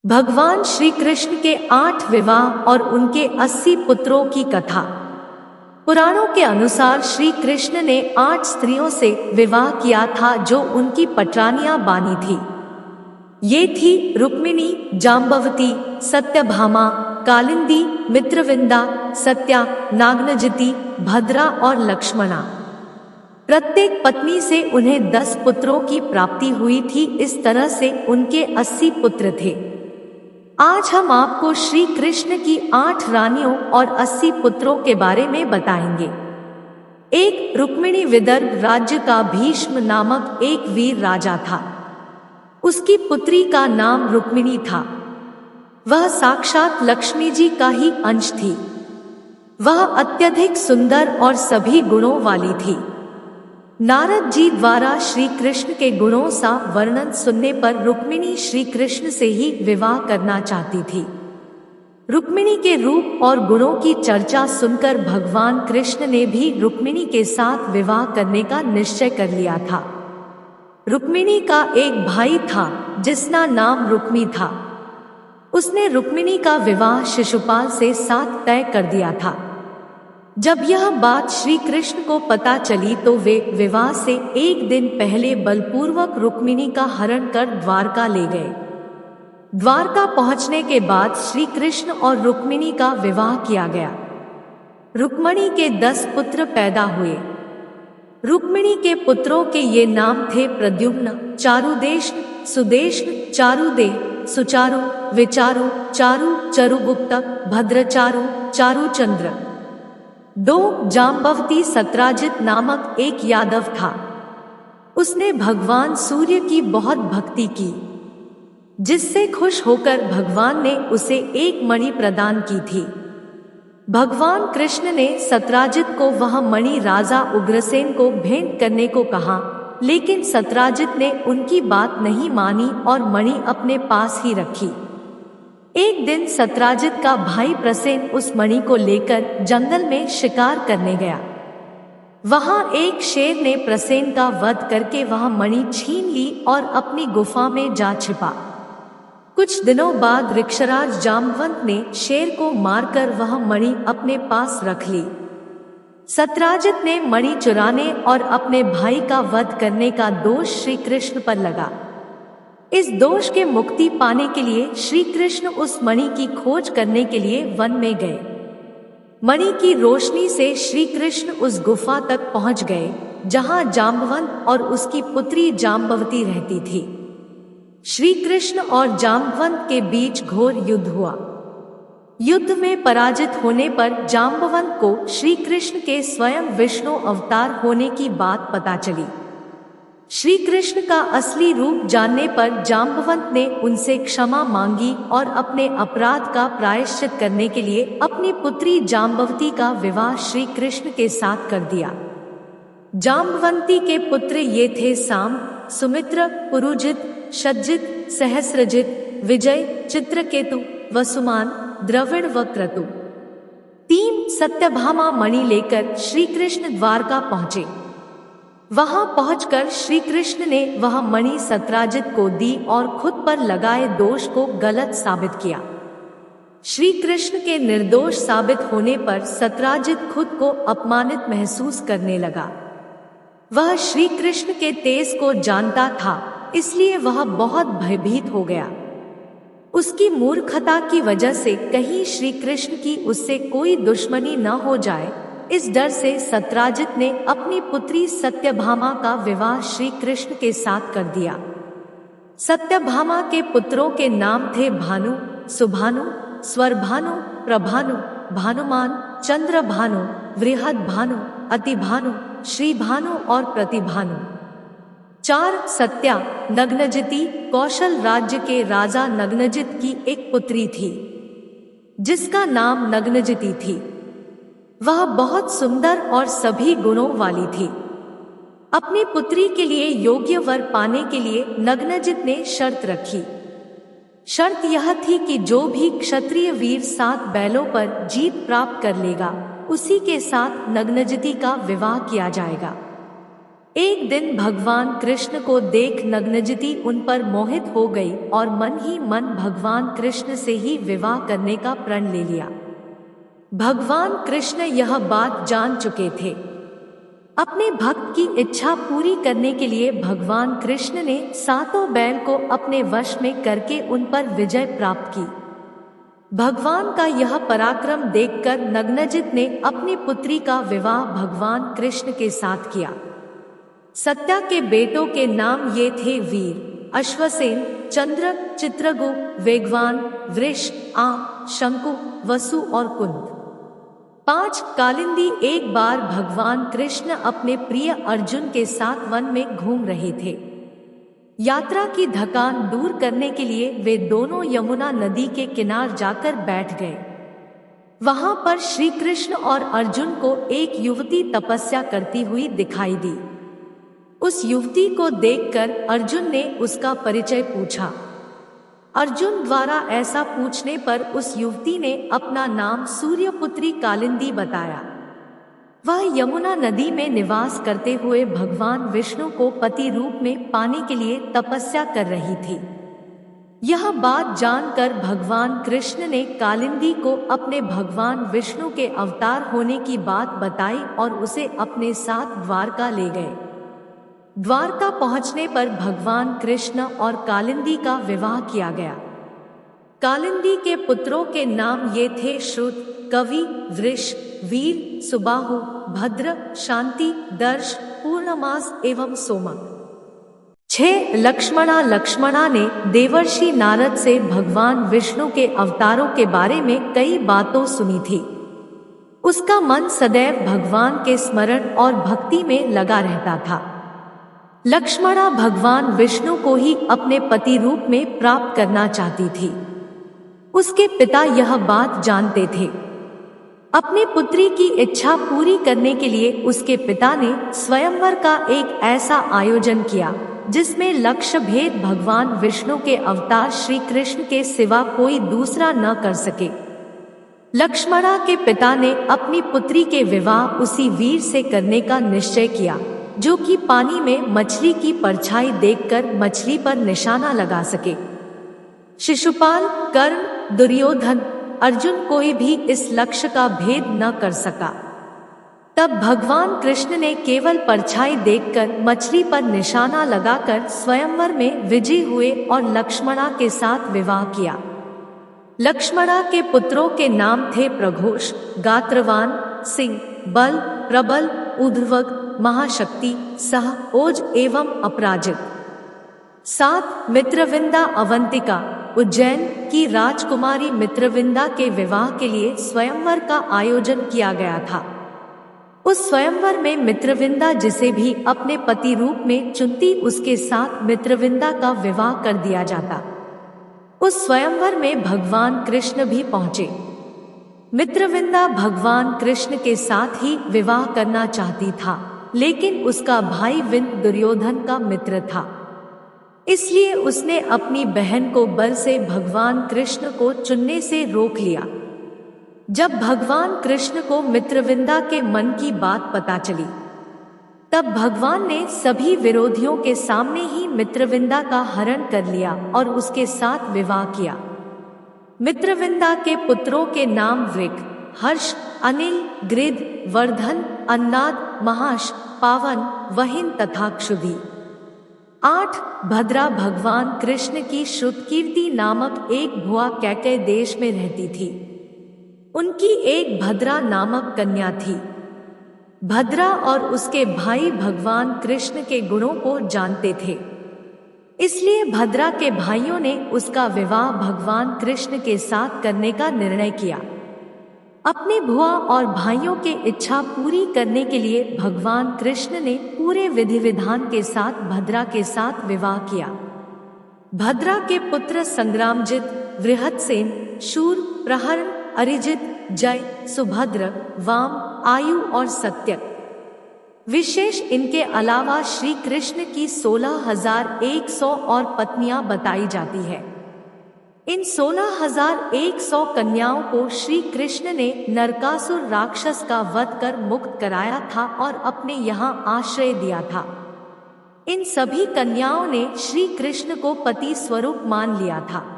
भगवान श्री कृष्ण के 8 विवाह और उनके 80 पुत्रों की कथा। पुराणों के अनुसार श्री कृष्ण ने 8 स्त्रियों से विवाह किया था जो उनकी पटरानियां बानी थी। ये थी रुक्मिणी, जाम्बवती, सत्यभामा, कालिंदी, मित्रविंदा, सत्या, नागनजिती, भद्रा और लक्ष्मणा। प्रत्येक पत्नी से उन्हें 10 पुत्रों की प्राप्ति हुई थी। इस तरह से उनके 80 पुत्र थे। आज हम आपको श्री कृष्ण की 8 रानियों और 80 पुत्रों के बारे में बताएंगे। एक रुक्मिणी विदर्भ राज्य का भीष्म नामक एक वीर राजा था। उसकी पुत्री का नाम रुक्मिणी था। वह साक्षात लक्ष्मी जी का ही अंश थी। वह अत्यधिक सुंदर और सभी गुणों वाली थी। नारद जी द्वारा श्री कृष्ण के गुणों सा वर्णन सुनने पर रुक्मिणी श्री कृष्ण से ही विवाह करना चाहती थी। रुक्मिणी के रूप और गुणों की चर्चा सुनकर भगवान कृष्ण ने भी रुक्मिणी के साथ विवाह करने का निश्चय कर लिया था। रुक्मिणी का एक भाई था जिसका नाम रुक्मी था। उसने रुक्मिणी का विवाह शिशुपाल से साथ तय कर दिया था। जब यह बात श्री कृष्ण को पता चली तो वे विवाह से एक दिन पहले बलपूर्वक रुक्मिणी का हरण कर द्वारका ले गए। द्वारका पहुंचने के बाद श्री कृष्ण और रुक्मिणी का विवाह किया गया। रुक्मिणी के 10 पुत्र पैदा हुए। रुक्मिणी के पुत्रों के ये नाम थे प्रद्युम्न, चारुदेष्ण, सुदेष्ण, चारुदेह, सुचारु, विचारु, चारु, चरुगुप्तक, भद्रचारु, चारुचंद्र। 2 जाम्बवती सत्राजित नामक एक यादव था। उसने भगवान सूर्य की बहुत भक्ति की, जिससे खुश होकर भगवान ने उसे एक मणि प्रदान की थी। भगवान कृष्ण ने सत्राजित को वह मणि राजा उग्रसेन को भेंट करने को कहा, लेकिन सत्राजित ने उनकी बात नहीं मानी और मणि अपने पास ही रखी। एक दिन सत्राजित का भाई प्रसेन उस मणि को लेकर जंगल में शिकार करने गया। वहां एक शेर ने प्रसेन का वध करके वह मणि छीन ली और अपनी गुफा में जा छिपा। कुछ दिनों बाद ऋक्षराज जाम्बवंत ने शेर को मारकर वह मणि अपने पास रख ली। सत्राजित ने मणि चुराने और अपने भाई का वध करने का दोष श्री कृष्ण पर लगा। इस दोष के मुक्ति पाने के लिए श्री कृष्ण उस मणि की खोज करने के लिए वन में गए। मणि की रोशनी से श्री कृष्ण उस गुफा तक पहुंच गए जहां जाम्बवंत और उसकी पुत्री जाम्बवती रहती थी। श्री कृष्ण और जाम्बवंत के बीच घोर युद्ध हुआ। युद्ध में पराजित होने पर जाम्बवंत को श्री कृष्ण के स्वयं विष्णु अवतार होने की बात पता चली। श्री कृष्ण का असली रूप जानने पर जाम्बवंत ने उनसे क्षमा मांगी और अपने अपराध का प्रायश्चित करने के लिए अपनी पुत्री जाम्बवती का विवाह श्री कृष्ण के साथ कर दिया। जाम्बवंती के पुत्र ये थे साम, सुमित्र, पुरुजित, शतजित, सहस्रजित, विजय, चित्रकेतु, वसुमान, द्रविड़ व क्रतु। 3 सत्यभामा मणि लेकर श्री कृष्ण द्वारका पहुंचे। वहां पहुंचकर श्री कृष्ण ने वह मणि सत्राजित को दी और खुद पर लगाए दोष को गलत साबित किया। श्री कृष्ण के निर्दोष साबित होने पर सत्राजित खुद को अपमानित महसूस करने लगा। वह श्री कृष्ण के तेज को जानता था, इसलिए वह बहुत भयभीत हो गया। उसकी मूर्खता की वजह से कहीं श्री कृष्ण की उससे कोई दुश्मनी न हो जाए, इस डर से सत्राजित ने अपनी पुत्री सत्यभामा का विवाह श्री कृष्ण के साथ कर दिया। सत्यभामा के पुत्रों के नाम थे भानु, सुभानु, स्वरभानु, प्रभानु, भानुमान, चंद्रभानु, वृहदभानु, अतिभानु, श्रीभानु और प्रतिभानु। 4 सत्या, नग्नजिती, कौशल राज्य के राजा नग्नजित की एक पुत्री थी जिसका नाम नग्नजिती थी। वह बहुत सुंदर और सभी गुणों वाली थी। अपनी पुत्री के लिए योग्य वर पाने के लिए नग्नजित ने शर्त रखी। शर्त यह थी कि जो भी क्षत्रिय वीर 7 बैलों पर जीत प्राप्त कर लेगा, उसी के साथ नग्नजिती का विवाह किया जाएगा। एक दिन भगवान कृष्ण को देख नग्नजिति उन पर मोहित हो गई और मन ही मन भगवान कृष्ण से ही विवाह करने का प्रण ले लिया। भगवान कृष्ण यह बात जान चुके थे। अपने भक्त की इच्छा पूरी करने के लिए भगवान कृष्ण ने सातों बैल को अपने वश में करके उन पर विजय प्राप्त की। भगवान का यह पराक्रम देखकर नग्नजित ने अपनी पुत्री का विवाह भगवान कृष्ण के साथ किया। सत्या के बेटों के नाम ये थे वीर, अश्वसेन, चंद्र, चित्रगुप्त, वेगवान, वृष, आम, शंकु, वसु और कुंद। 5 कालिंदी एक बार भगवान कृष्ण अपने प्रिय अर्जुन के साथ वन में घूम रहे थे। यात्रा की थकान दूर करने के लिए वे दोनों यमुना नदी के किनार जाकर बैठ गए। वहां पर श्री कृष्ण और अर्जुन को एक युवती तपस्या करती हुई दिखाई दी। उस युवती को देखकर अर्जुन ने उसका परिचय पूछा। अर्जुन द्वारा ऐसा पूछने पर उस युवती ने अपना नाम सूर्यपुत्री कालिंदी बताया। वह यमुना नदी में निवास करते हुए भगवान विष्णु को पति रूप में पाने के लिए तपस्या कर रही थी। यह बात जानकर भगवान कृष्ण ने कालिंदी को अपने भगवान विष्णु के अवतार होने की बात बताई और उसे अपने साथ द्वारका ले गए। द्वारका पहुंचने पर भगवान कृष्ण और कालिंदी का विवाह किया गया। कालिंदी के पुत्रों के नाम ये थे श्रुत, कवि, वृष, वीर, सुबाहु, भद्र, शांति, दर्श, पूर्णमास एवं सोमक। 6 लक्ष्मणा ने देवर्षि नारद से भगवान विष्णु के अवतारों के बारे में कई बातों सुनी थी। उसका मन सदैव भगवान के स्मरण और भक्ति में लगा रहता था। लक्ष्मणा भगवान विष्णु को ही अपने पति रूप में प्राप्त करना चाहती थी। उसके पिता यह बात जानते थे। अपनी पुत्री की इच्छा पूरी करने के लिए उसके पिता ने स्वयंवर का एक ऐसा आयोजन किया जिसमें लक्ष्य भेद भगवान विष्णु के अवतार श्री कृष्ण के सिवा कोई दूसरा न कर सके। लक्ष्मणा के पिता ने अपनी पुत्री के विवाह उसी वीर से करने का निश्चय किया जो कि पानी में मछली की परछाई देखकर मछली पर निशाना लगा सके। शिशुपाल, कर्ण, दुर्योधन, अर्जुन कोई भी इस लक्ष्य का भेद न कर सका। तब भगवान कृष्ण ने केवल परछाई देखकर मछली पर निशाना लगाकर स्वयंवर में विजयी हुए और लक्ष्मणा के साथ विवाह किया। लक्ष्मणा के पुत्रों के नाम थे प्रघोष, गात्रवान, सिंह, बल, प्रबल, ऊर्ध्वग, महाशक्ति, सह, ओज एवं अपराजित। 7 मित्रविंदा अवंतिका, उज्जैन की राजकुमारी मित्रविंदा के विवाह के लिए स्वयंवर का आयोजन किया गया था। उस स्वयंवर में मित्रविंदा जिसे भी अपने पति रूप में चुनती उसके साथ मित्रविंदा का विवाह कर दिया जाता। उस स्वयंवर में भगवान कृष्ण भी पहुंचे। मित्रविंदा भगवान कृष्ण के साथ ही विवाह करना चाहती था, लेकिन उसका भाई विंद दुर्योधन का मित्र था, इसलिए उसने अपनी बहन को बल से भगवान कृष्ण को चुनने से रोक लिया। जब भगवान कृष्ण को मित्रविंदा के मन की बात पता चली, तब भगवान ने सभी विरोधियों के सामने ही मित्रविंदा का हरण कर लिया और उसके साथ विवाह किया। मित्रविंदा के पुत्रों के नाम वृक, हर्ष, अनिल, गृध, वर्धन, अन्नाद, महाश, पावन, वहिन तथा क्षुधि। 8 भद्रा भगवान कृष्ण की श्रुतकीर्ति नामक एक भुआ कैकेय देश में रहती थी। उनकी एक भद्रा नामक कन्या थी। भद्रा और उसके भाई भगवान कृष्ण के गुणों को जानते थे, इसलिए भद्रा के भाइयों ने उसका विवाह भगवान कृष्ण के साथ करने का निर्णय किया। अपने भुआ और भाइयों की इच्छा पूरी करने के लिए भगवान कृष्ण ने पूरे विधि विधान के साथ भद्रा के साथ विवाह किया। भद्रा के पुत्र संग्रामजित, वृहत्सेन, शूर, प्रहरण, अरिजित, जय, सुभद्र, वाम, आयु और सत्यक। विशेष इनके अलावा श्री कृष्ण की 16,100 और पत्नियां बताई जाती है। इन 16,100 कन्याओं को श्री कृष्ण ने नरकासुर राक्षस का वध कर मुक्त कराया था और अपने यहाँ आश्रय दिया था। इन सभी कन्याओं ने श्री कृष्ण को पति स्वरूप मान लिया था।